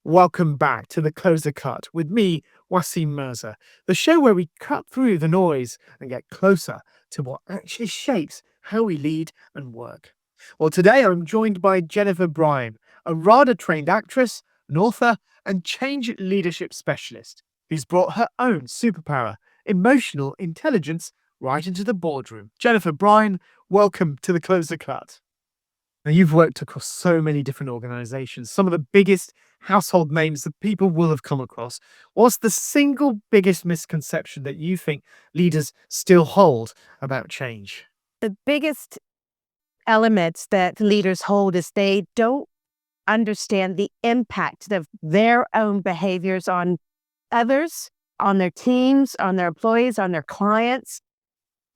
Welcome back to The Closer Cut with me, Wasim Mirza, the show where we cut through the noise and get closer to what actually shapes how we lead and work. Well, today I'm joined by Jennifer Bryan, a RADA-trained actress, an author, and change leadership specialist who's brought her own superpower, emotional intelligence, right into the boardroom. Jennifer Bryan, welcome to The Closer Cut. Now, you've worked across so many different organizations, some of the biggest household names that people will have come across. What's the single biggest misconception that you think leaders still hold about change? The biggest elements that leaders hold is they don't understand the impact of their own behaviors on others, on their teams, on their employees, on their clients,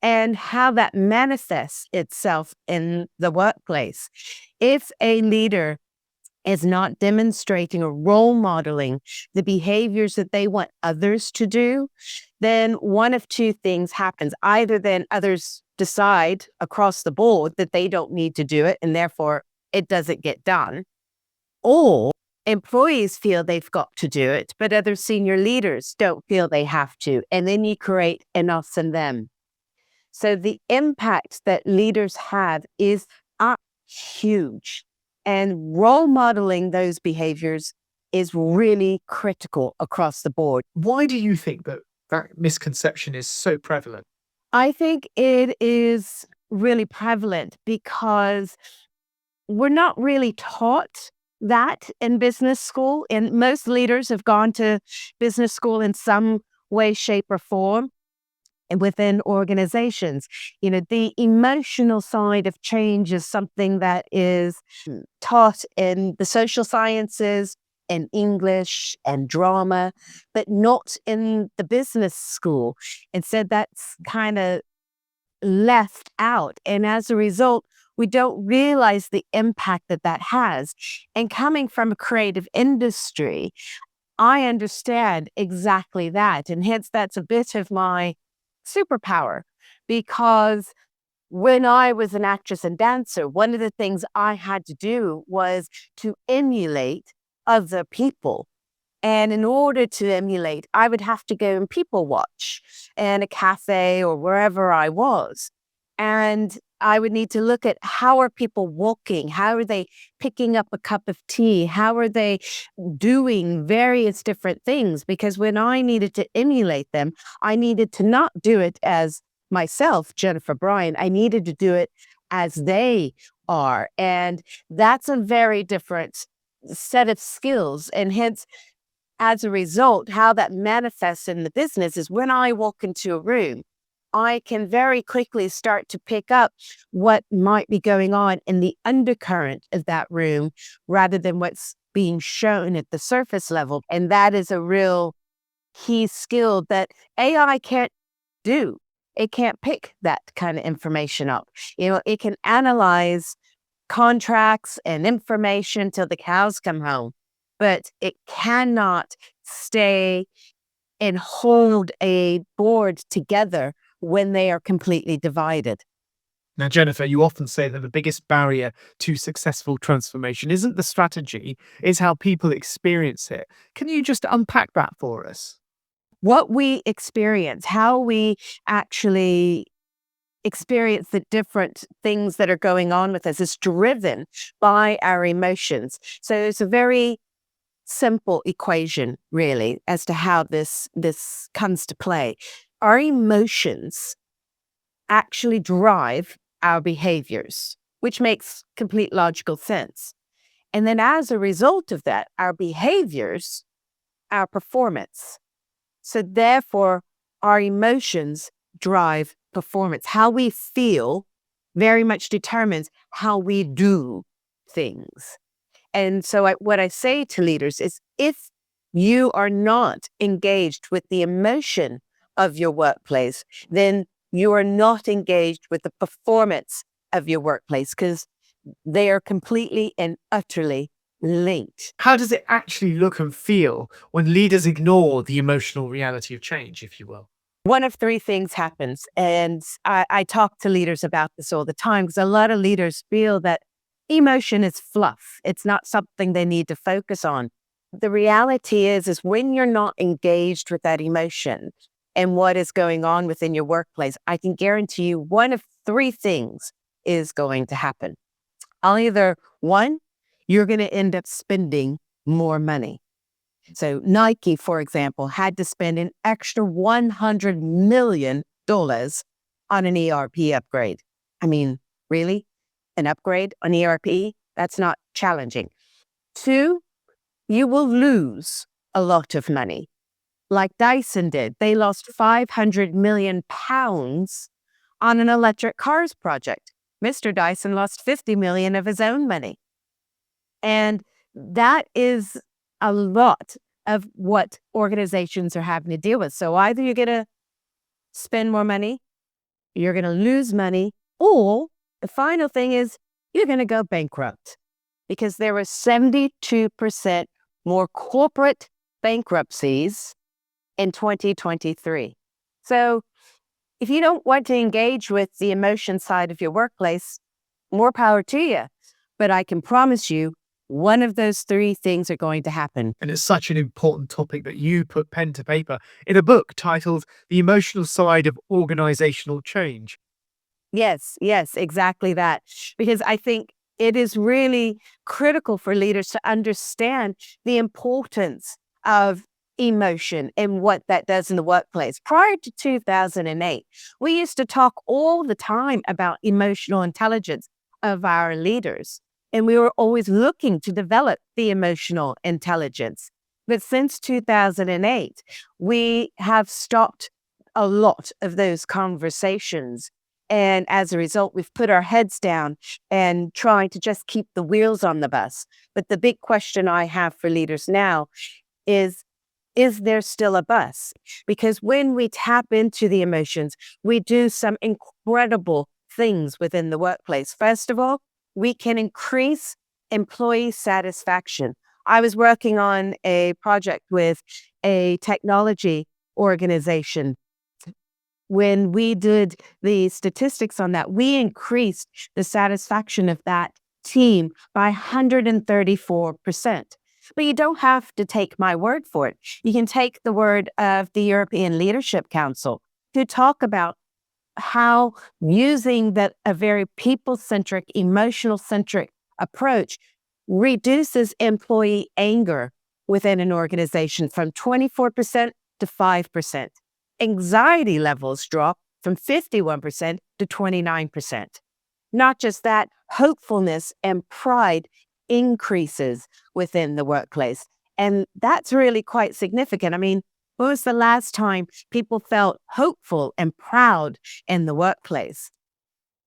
and how that manifests itself in the workplace. If a leader is not demonstrating or role modeling the behaviors that they want others to do, then one of two things happens. Either then others decide across the board that they don't need to do it and therefore it doesn't get done, or employees feel they've got to do it, but other senior leaders don't feel they have to. And then you create an us and them. So the impact that leaders have is huge. And role modeling those behaviors is really critical across the board. Why do you think that misconception is so prevalent? I think it is really prevalent because we're not really taught that in business school. And most leaders have gone to business school in some way, shape, or form. And within organizations, the emotional side of change is something that is taught in the social sciences, in English and drama, but not in the business school. Instead, that's kind of left out. And as a result, we don't realize the impact that that has. And coming from a creative industry, I understand exactly that. And hence, that's a bit of my superpower, because when I was an actress and dancer, one of the things I had to do was to emulate other people. And in order to emulate, I would have to go and people watch in a cafe or wherever I was. And I would need to look at how are people walking? How are they picking up a cup of tea? How are they doing various different things? Because when I needed to emulate them, I needed to not do it as myself, Jennifer Bryan. I needed to do it as they are. And that's a very different set of skills. And hence, as a result, how that manifests in the business is when I walk into a room, I can very quickly start to pick up what might be going on in the undercurrent of that room rather than what's being shown at the surface level. And that is a real key skill that AI can't do. It can't pick that kind of information up. It can analyze contracts and information till the cows come home, but it cannot stay and hold a board together when they are completely divided. Now, Jennifer, you often say that the biggest barrier to successful transformation isn't the strategy, it's how people experience it. Can you just unpack that for us? What we experience, how we actually experience the different things that are going on with us is driven by our emotions. So it's a very simple equation, really, as to how this comes to play. Our emotions actually drive our behaviors, which makes complete logical sense. And then as a result of that, our behaviors, our performance. So therefore, our emotions drive performance. How we feel very much determines how we do things. And so what I say to leaders is, if you are not engaged with the emotion of your workplace, then you are not engaged with the performance of your workplace, because they are completely and utterly linked. How does it actually look and feel when leaders ignore the emotional reality of change, if you will? One of three things happens. And I talk to leaders about this all the time, because a lot of leaders feel that emotion is fluff. It's not something they need to focus on. the reality is when you're not engaged with that emotion and what is going on within your workplace, I can guarantee you one of three things is going to happen. Either one, you're going to end up spending more money. So Nike, for example, had to spend an extra $100 million on an ERP upgrade. I mean, really? An upgrade on ERP? That's not challenging. Two, you will lose a lot of money. Like Dyson did. They lost 500 million pounds on an electric cars project. Mr. Dyson lost 50 million of his own money. And that is a lot of what organizations are having to deal with. So either you're going to spend more money, you're going to lose money, or the final thing is you're going to go bankrupt, because there were 72% more corporate bankruptcies in 2023. So if you don't want to engage with the emotion side of your workplace, more power to you. But I can promise you, one of those three things are going to happen. And it's such an important topic that you put pen to paper in a book titled The Emotional Side of Organizational Change. Yes, exactly that. Because I think it is really critical for leaders to understand the importance of emotion and what that does in the workplace. Prior to 2008, we used to talk all the time about emotional intelligence of our leaders, and we were always looking to develop the emotional intelligence. But since 2008, we have stopped a lot of those conversations. And as a result, we've put our heads down and trying to just keep the wheels on the bus. But the big question I have for leaders now is there still a bus? Because when we tap into the emotions, we do some incredible things within the workplace. First of all, we can increase employee satisfaction. I was working on a project with a technology organization. When we did the statistics on that, we increased the satisfaction of that team by 134%. But you don't have to take my word for it. You can take the word of the European Leadership Council to talk about how using a very people-centric, emotional-centric approach reduces employee anger within an organization from 24% to 5%. Anxiety levels drop from 51% to 29%. Not just that, hopefulness and pride increases within the workplace. And that's really quite significant. I mean, when was the last time people felt hopeful and proud in the workplace?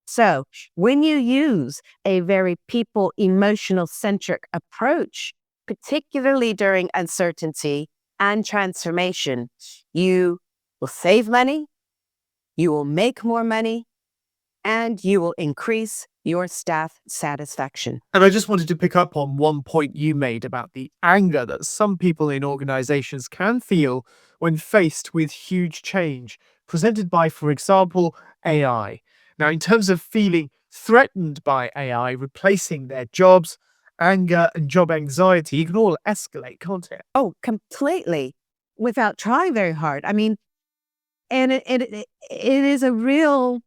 So when you use a very people emotional centric approach, particularly during uncertainty and transformation, you will save money, you will make more money, and you will increase your staff satisfaction. And I just wanted to pick up on one point you made about the anger that some people in organizations can feel when faced with huge change presented by, for example, AI. Now, in terms of feeling threatened by AI replacing their jobs, anger and job anxiety, it can all escalate, can't it? Oh, completely, without trying very hard. I mean, and it is a real,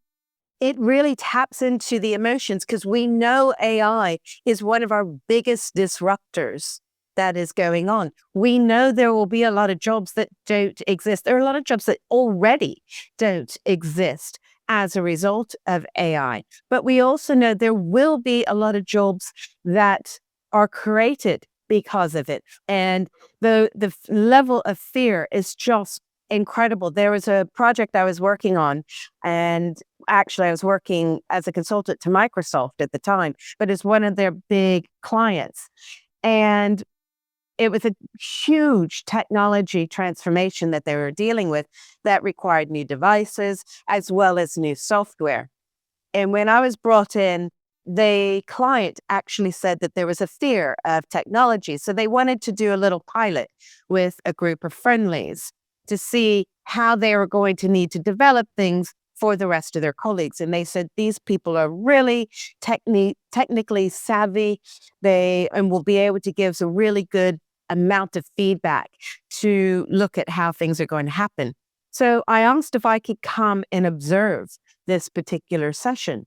it really taps into the emotions, because we know AI is one of our biggest disruptors that is going on. We know there will be a lot of jobs that don't exist. There are a lot of jobs that already don't exist as a result of AI. But we also know there will be a lot of jobs that are created because of it. And the level of fear is just incredible. There was a project I was working on, and actually I was working as a consultant to Microsoft at the time, but it's one of their big clients. And it was a huge technology transformation that they were dealing with that required new devices as well as new software. And when I was brought in, the client actually said that there was a fear of technology. So they wanted to do a little pilot with a group of friendlies to see how they were going to need to develop things for the rest of their colleagues. And they said, these people are really technically savvy. And will be able to give some really good amount of feedback to look at how things are going to happen. So I asked if I could come and observe this particular session.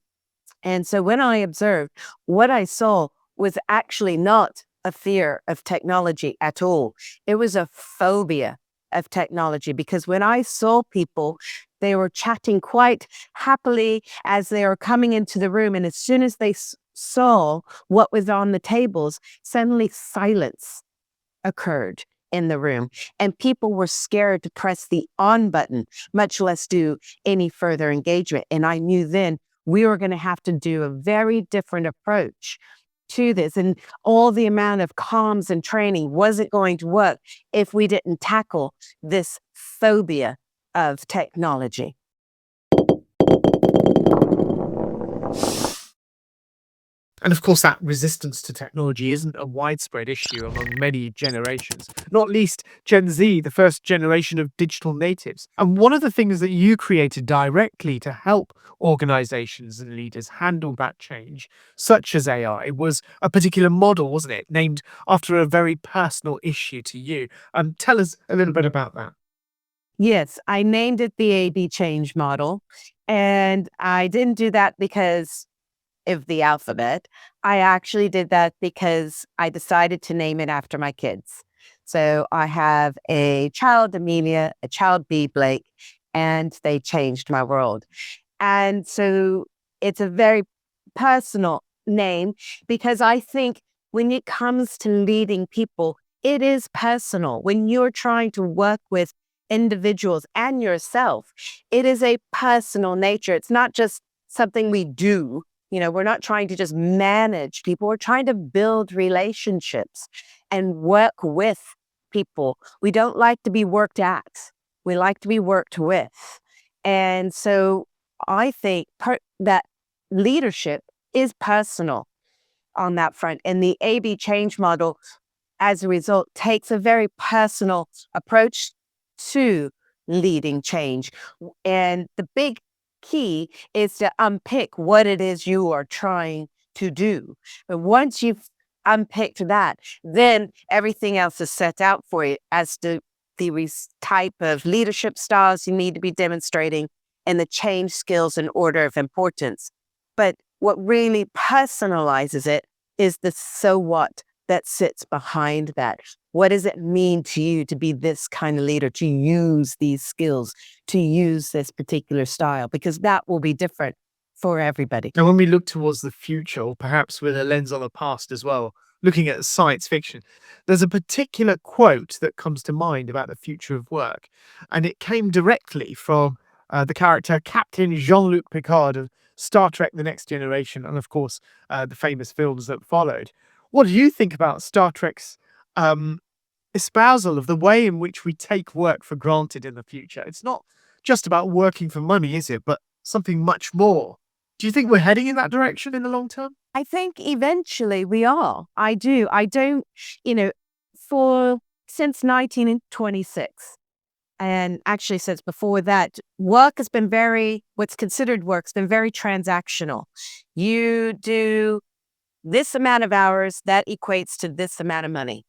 And so when I observed, what I saw was actually not a fear of technology at all. It was a phobia of technology, because when I saw people, they were chatting quite happily as they were coming into the room. And as soon as they saw what was on the tables, suddenly silence occurred in the room, and people were scared to press the on button, much less do any further engagement. And I knew then we were going to have to do a very different approach to this. And all the amount of comms and training wasn't going to work if we didn't tackle this phobia of technology. And of course, that resistance to technology isn't a widespread issue among many generations, not least Gen Z, the first generation of digital natives. And one of the things that you created directly to help organizations and leaders handle that change, such as AI, was a particular model, wasn't it? Named after a very personal issue to you. Tell us a little bit about that. Yes, I named it the A/B change model. And I didn't do that because of the alphabet. I actually did that because I decided to name it after my kids. So I have a child, Amelia, a child, B, Blake, and they changed my world. And so it's a very personal name, because I think when it comes to leading people, it is personal. When you're trying to work with individuals and yourself, it is a personal nature. It's not just something we do. We're not trying to just manage people. We're trying to build relationships and work with people. We don't like to be worked at. We like to be worked with. And so I think that leadership is personal on that front. And the A/B change model, as a result, takes a very personal approach to leading change. And the big key is to unpick what it is you are trying to do. But once you've unpicked that, then everything else is set out for you as to the type of leadership styles you need to be demonstrating and the change skills in order of importance. But what really personalizes it is the so what that sits behind that. What does it mean to you to be this kind of leader, to use these skills, to use this particular style? Because that will be different for everybody. And when we look towards the future, or perhaps with a lens on the past as well, looking at science fiction, there's a particular quote that comes to mind about the future of work. And it came directly from the character Captain Jean-Luc Picard of Star Trek The Next Generation, and of course, the famous films that followed. What do you think about Star Trek's espousal of the way in which we take work for granted in the future? It's not just about working for money, is it? But something much more. Do you think we're heading in that direction in the long term? I think eventually we are. I do. I don't, since 1926, and actually since before that, what's considered work's been very transactional. You do this amount of hours, that equates to this amount of money.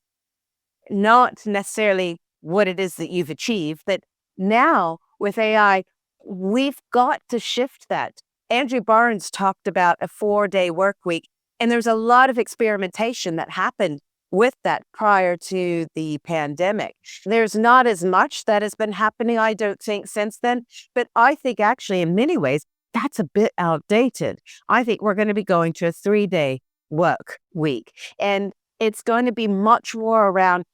Not necessarily what it is that you've achieved, but now with AI, we've got to shift that. Andrew Barnes talked about a 4-day work week, and there's a lot of experimentation that happened with that prior to the pandemic. There's not as much that has been happening, I don't think, since then, but I think actually in many ways, that's a bit outdated. I think we're going to be going to a 3-day work week, and it's going to be much more around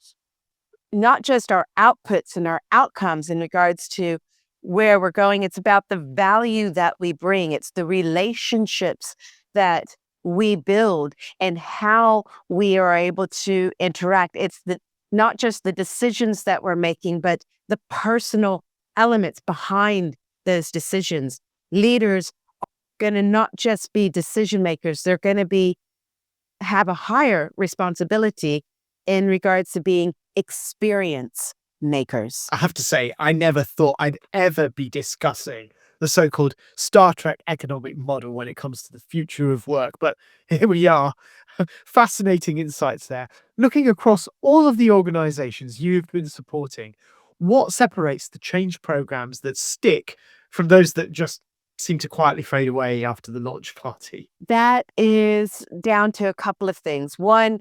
not just our outputs and our outcomes in regards to where we're going. It's about the value that we bring. It's the relationships that we build and how we are able to interact. It's not just the decisions that we're making, but the personal elements behind those decisions. Leaders are going to not just be decision makers. They're going to have a higher responsibility in regards to being experience makers. I have to say, I never thought I'd ever be discussing the so-called Star Trek economic model when it comes to the future of work. But here we are. Fascinating insights there. Looking across all of the organizations you've been supporting, what separates the change programs that stick from those that just seem to quietly fade away after the launch party? That is down to a couple of things. One,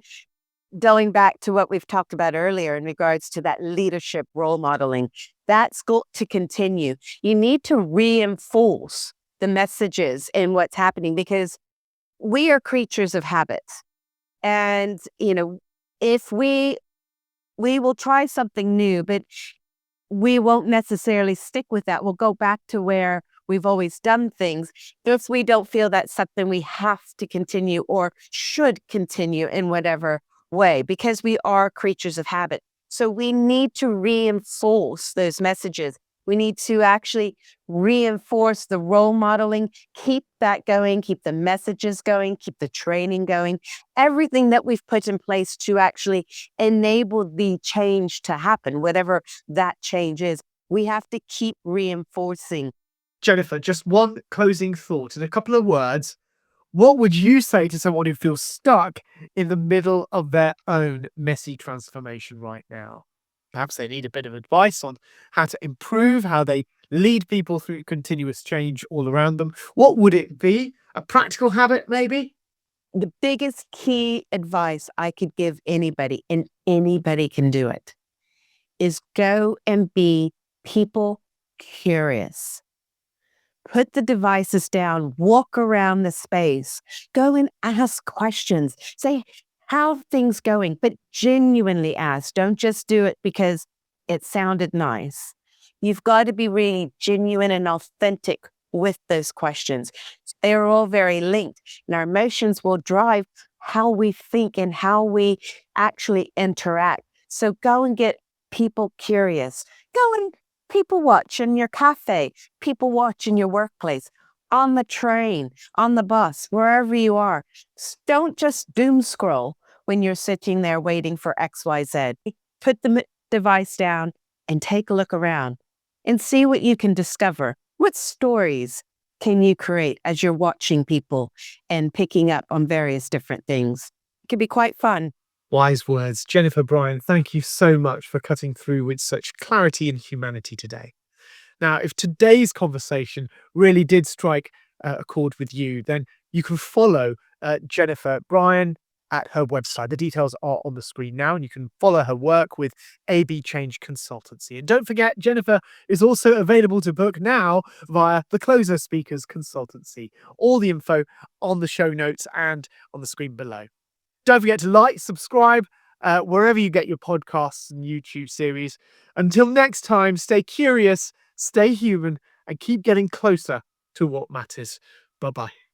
going back to what we've talked about earlier in regards to that leadership role modeling, that's got to continue. You need to reinforce the messages in what's happening because we are creatures of habits. And, if we will try something new, but we won't necessarily stick with that. We'll go back to where we've always done things if we don't feel that's something we have to continue or should continue in whatever way, because we are creatures of habit. So we need to reinforce those messages. We need to actually reinforce the role modeling, keep that going, keep the messages going, keep the training going, everything that we've put in place to actually enable the change to happen, whatever that change is. We have to keep reinforcing. Jennifer, just one closing thought in a couple of words. What would you say to someone who feels stuck in the middle of their own messy transformation right now? Perhaps they need a bit of advice on how to improve, how they lead people through continuous change all around them. What would it be? A practical habit, maybe? The biggest key advice I could give anybody, and anybody can do it, is go and be people curious. Put the devices down, walk around the space, go and ask questions. Say, how are things going? But genuinely ask. Don't just do it because it sounded nice. You've got to be really genuine and authentic with those questions. They're all very linked, and our emotions will drive how we think and how we actually interact. So go and get people curious. Go and people watch in your cafe, people watch in your workplace, on the train, on the bus, wherever you are. Don't just doom scroll when you're sitting there waiting for XYZ. Put the device down and take a look around and see what you can discover. What stories can you create as you're watching people and picking up on various different things? It can be quite fun. Wise words. Jennifer Bryan, thank you so much for cutting through with such clarity and humanity today. Now, if today's conversation really did strike a chord with you, then you can follow Jennifer Bryan at her website. The details are on the screen now, and you can follow her work with AB Change Consultancy. And don't forget, Jennifer is also available to book now via the Closer Speakers Consultancy. All the info on the show notes and on the screen below. Don't forget to like, subscribe, wherever you get your podcasts and YouTube series. Until next time, stay curious, stay human, and keep getting closer to what matters. Bye-bye.